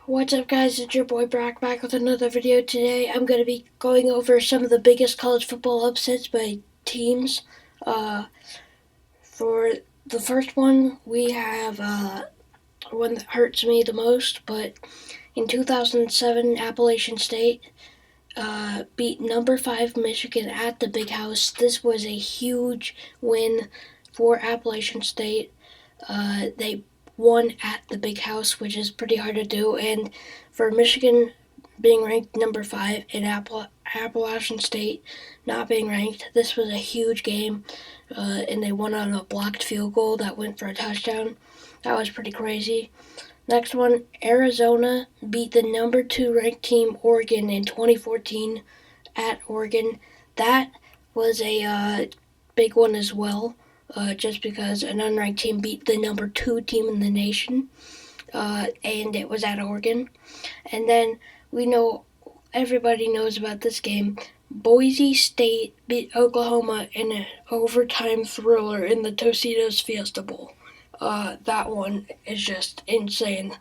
What's up, guys? It's your boy Brock back with another video. Today I'm going to be going over some of the biggest college football upsets by teams. For the first one, we have one that hurts me the most, but in 2007, Appalachian State beat number 5 Michigan at the Big House. This was a huge win for Appalachian State. They won at the Big House, which is pretty hard to do, and for Michigan being ranked number 5 and Appalachian State not being ranked, this was a huge game, and they won on a blocked field goal that went for a touchdown. That was pretty crazy. Next one, Arizona beat the number 2 ranked team Oregon in 2014 at Oregon. That was a big one as well, just because an unranked team beat the number 2 team in the nation, and it was at Oregon. And then everybody knows about this game. Boise State beat Oklahoma in an overtime thriller in the Tostitos Fiesta Bowl. That one is just insane.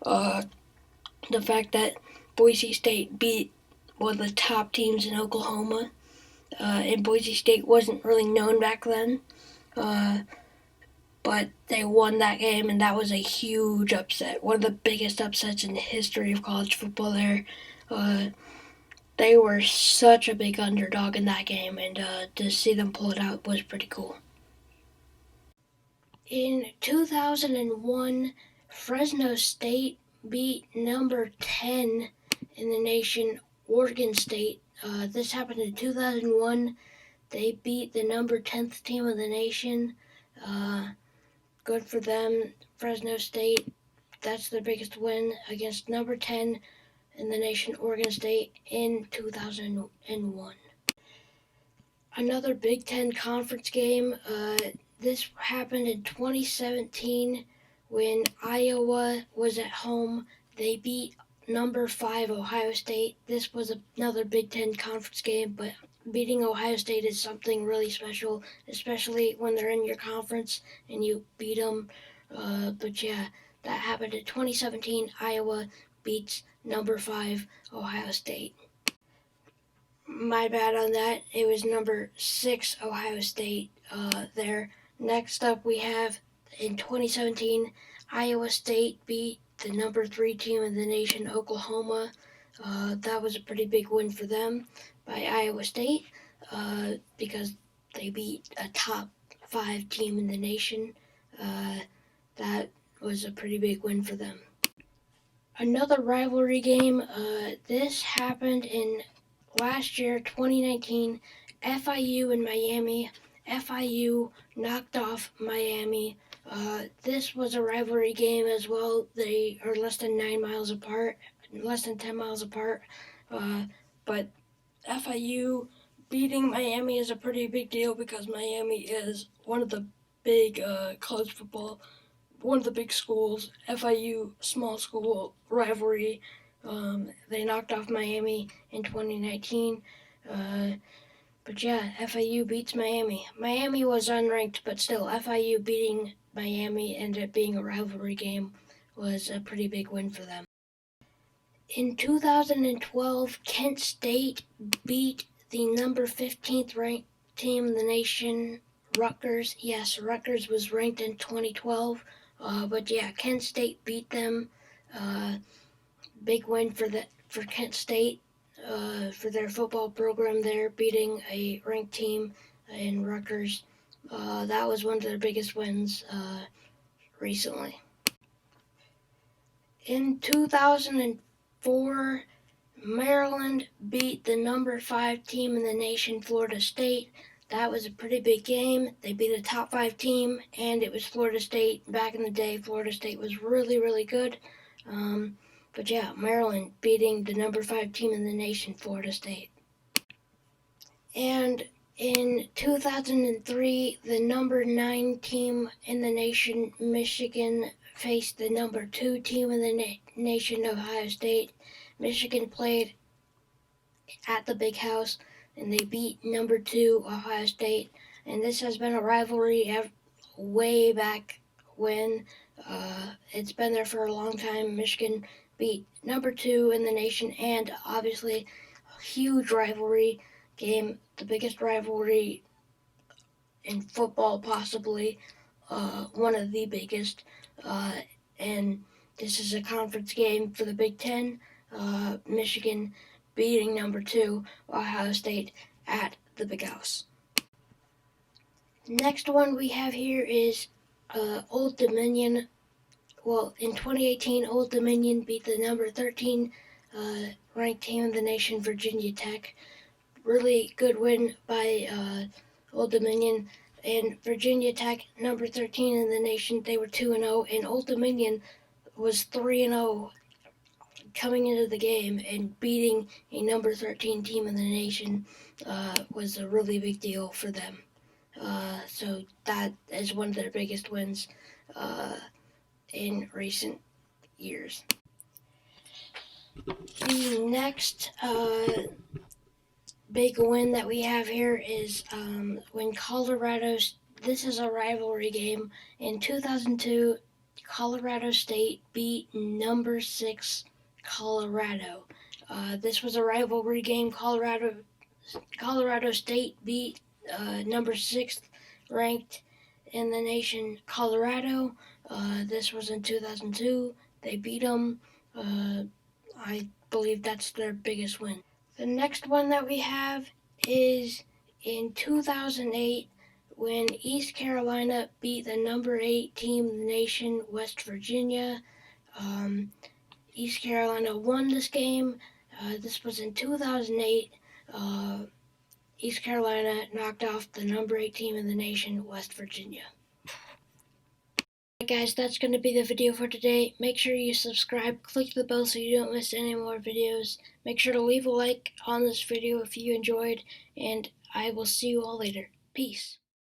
The fact that Boise State beat one of the top teams in Oklahoma, and Boise State wasn't really known back then, but they won that game, and that was a huge upset. One of the biggest upsets in the history of college football there. They were such a big underdog in that game, and to see them pull it out was pretty cool. In 2001, Fresno State beat number 10 in the nation, Oregon State. This happened in 2001. They beat the number 10th team of the nation. Good for them. Fresno State, that's their biggest win against number 10 in the nation, Oregon State, in 2001. Another Big Ten Conference game. This happened in 2017 when Iowa was at home. They beat number 5 Ohio State. This was another Big Ten Conference game, but beating Ohio State is something really special, especially when they're in your conference and you beat them. But yeah, that happened in 2017. Iowa beats number 5 Ohio State. My bad on that. It was number 6 Ohio State there. Next up, we have in 2017, Iowa State beat the number 3 team in the nation, Oklahoma. That was a pretty big win for them by Iowa State, because they beat a top 5 team in the nation. That was a pretty big win for them. Another rivalry game. This happened in last year, 2019, FIU and Miami. FIU knocked off Miami. This was a rivalry game as well. They are less than 9 miles apart, less than 10 miles apart. But FIU beating Miami is a pretty big deal because Miami is one of the big college football, one of the big schools. FIU, small school rivalry. They knocked off Miami in 2019. But yeah, FIU beats Miami. Miami was unranked, but still, FIU beating Miami and it being a rivalry game was a pretty big win for them. In 2012, Kent State beat the number 15th ranked team in the nation, Rutgers. Yes, Rutgers was ranked in 2012, but yeah, Kent State beat them. Big win for Kent State, for their football program there, beating a ranked team in Rutgers. That was one of their biggest wins recently. In 2004, Maryland beat the number 5 team in the nation, Florida State. That was a pretty big game. They beat a top 5 team, and it was Florida State. Back in the day, Florida State was really, really good. But yeah, Maryland beating the number 5 team in the nation, Florida State. And in 2003, the number 9 team in the nation, Michigan, faced the number 2 team in the nation, Ohio State. Michigan played at the Big House, and they beat number 2, Ohio State. And this has been a rivalry way back when. It's been there for a long time. Michigan beat number 2 in the nation, and obviously a huge rivalry game, the biggest rivalry in football possibly, one of the biggest, and this is a conference game for the Big Ten. Michigan beating number 2 Ohio State at the Big House. Next one we have here is Old Dominion. Well, in 2018, Old Dominion beat the number 13 ranked team in the nation, Virginia Tech. Really good win by Old Dominion. And Virginia Tech, number 13 in the nation, they were 2-0, and Old Dominion was 3-0 coming into the game, and beating a number 13 team in the nation was a really big deal for them. So that is one of their biggest wins in recent years. The next big win that we have here is when this is a rivalry game. In 2002, Colorado State beat number 6 Colorado. This was a rivalry game. Colorado State beat number 6th ranked in the nation, Colorado. This was in 2002. They beat them. I believe that's their biggest win. The next one that we have is in 2008 when East Carolina beat the number 8 team in the nation, West Virginia. East Carolina won this game. This was in 2008. East Carolina knocked off the number 8 team in the nation, West Virginia. Alright guys, that's going to be the video for today. Make sure you subscribe, click the bell so you don't miss any more videos. Make sure to leave a like on this video if you enjoyed, and I will see you all later. Peace.